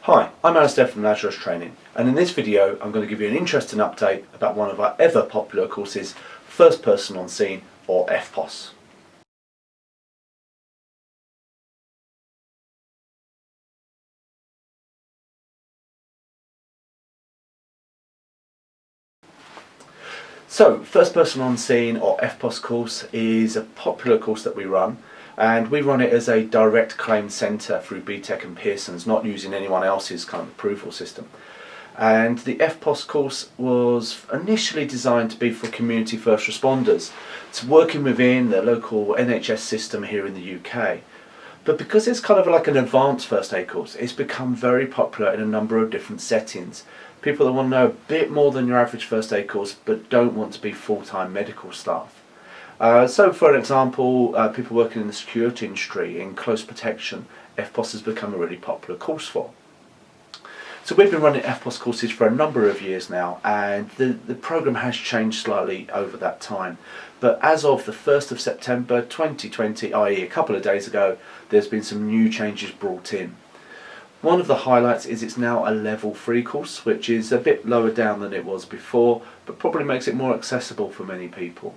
Hi, I'm Alistair from Lazarus Training, and in this video I'm going to give you an interesting update about one of our ever popular courses, First Person on Scene, or FPOS. So, First Person on Scene, or FPOS course, is a popular course that we run, and we run it as a direct claim centre through BTEC and Pearson's, not using anyone else's kind of approval system. And the FPOS course was initially designed to be for community first responders. It's working within the local NHS system here in the UK. But because it's kind of like an advanced first aid course, it's become very popular in a number of different settings. People that want to know a bit more than your average first aid course but don't want to be full-time medical staff. So for an example, people working in the security industry, in close protection, FPOS has become a really popular course for. So we've been running FPOS courses for a number of years now, and the programme has changed slightly over that time. But as of the 1st of September 2020, i.e. a couple of days ago, there's been some new changes brought in. One of the highlights is it's now a level 3 course, which is a bit lower down than it was before, but probably makes it more accessible for many people.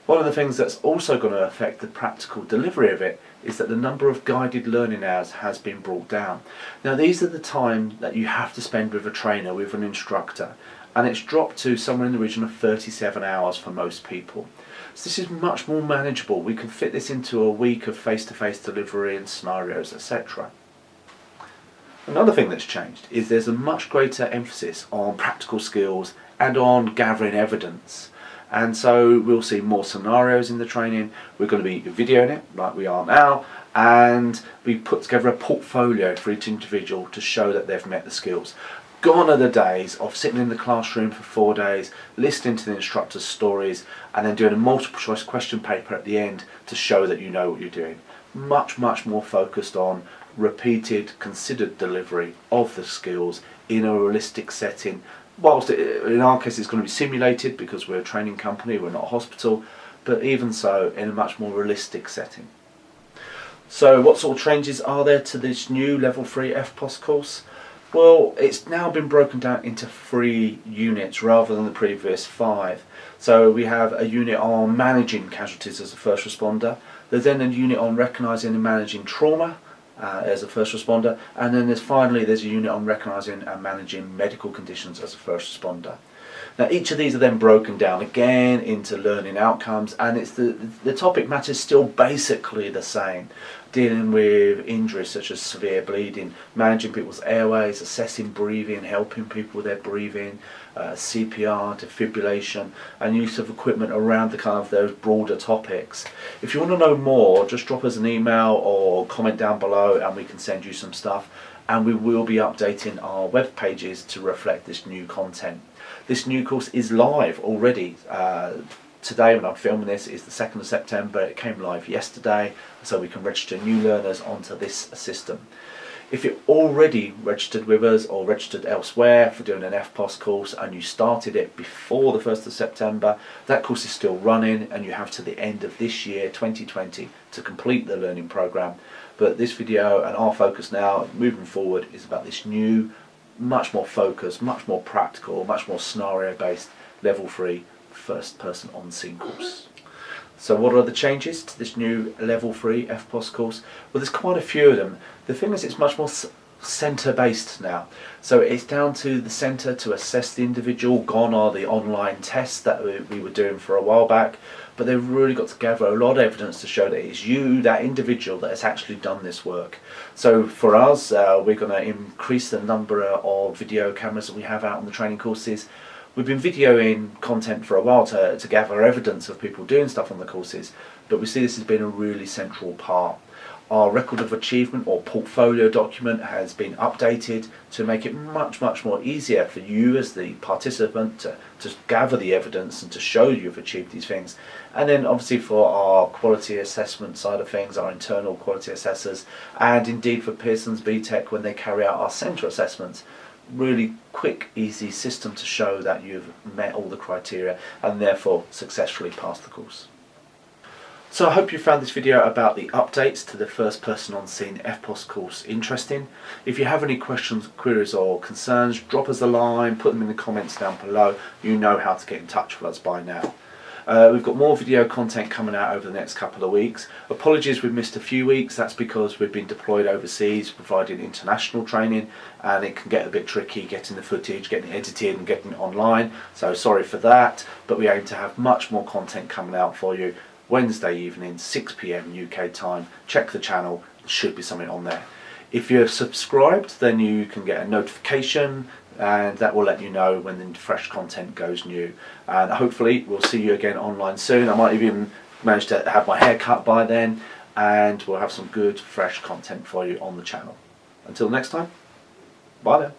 One of the things that's also going to affect the practical delivery of it is that the number of guided learning hours has been brought down. Now these are the time that you have to spend with a trainer, with an instructor, and it's dropped to somewhere in the region of 37 hours for most people. So this is much more manageable. We can fit this into a week of face-to-face delivery and scenarios, etc. Another thing that's changed is there's a much greater emphasis on practical skills and on gathering evidence. And so we'll see more scenarios in the training. We're going to be videoing it like we are now, and we put together a portfolio for each individual to show that they've met the skills. Gone are the days of sitting in the classroom for 4 days, listening to the instructor's stories, and then doing a multiple choice question paper at the end to show that you know what you're doing. Much more focused on repeated, considered delivery of the skills in a realistic setting. Whilst in our case it's going to be simulated because we're a training company, we're not a hospital, but even so in a much more realistic setting. So what sort of changes are there to this new level 3 FPOS course? Well, it's now been broken down into 3 units rather than the previous 5. So we have a unit on managing casualties as a first responder, there's then a unit on recognising and managing trauma as a first responder, and then there's a unit on recognising and managing medical conditions as a first responder. Now each of these are then broken down again into learning outcomes, and it's the topic matter is still basically the same. Dealing with injuries such as severe bleeding, managing people's airways, assessing breathing, helping people with their breathing, CPR, defibrillation, and use of equipment around the kind of those broader topics. If you want to know more, just drop us an email or comment down below and we can send you some stuff, and we will be updating our web pages to reflect this new content. This new course is live already. Today when I'm filming this is the 2nd of September, it came live yesterday, so we can register new learners onto this system. If you're already registered with us or registered elsewhere for doing an FPOS course and you started it before the 1st of September, that course is still running and you have to the end of this year, 2020, to complete the learning programme. But this video and our focus now, moving forward, is about this new, much more focused, much more practical, much more scenario-based level 3 first person on scene course. So what are the changes to this new level 3 FPOS course? Well, there's quite a few of them. The thing is, it's much more centre based now. So it's down to the centre to assess the individual. Gone are the online tests that we were doing for a while back, but they've really got to gather a lot of evidence to show that it's you, that individual, that has actually done this work. So for us, we're going to increase the number of video cameras that we have out on the training courses. We've been videoing content for a while to gather evidence of people doing stuff on the courses, but we see this has been a really central part. Our record of achievement or portfolio document has been updated to make it much more easier for you as the participant to gather the evidence and to show you've achieved these things. And then obviously for our quality assessment side of things, our internal quality assessors, and indeed for Pearson's BTEC when they carry out our centre assessments, really quick, easy system to show that you've met all the criteria and therefore successfully passed the course. So I hope you found this video about the updates to the first person on scene FPOS course interesting. If you have any questions, queries or concerns, drop us a line, put them in the comments down below. You know how to get in touch with us by now. We've got more video content coming out over the next couple of weeks. Apologies we've missed a few weeks, that's because we've been deployed overseas providing international training, and it can get a bit tricky getting the footage, getting it edited and getting it online, so sorry for that, but we aim to have much more content coming out for you Wednesday evening 6 PM UK time. Check the channel, there should be something on there. If you're subscribed, then you can get a notification and that will let you know when the fresh content goes new, and hopefully we'll see you again online soon. I might even manage to have my hair cut by then, and we'll have some good fresh content for you on the channel. Until next time, bye then.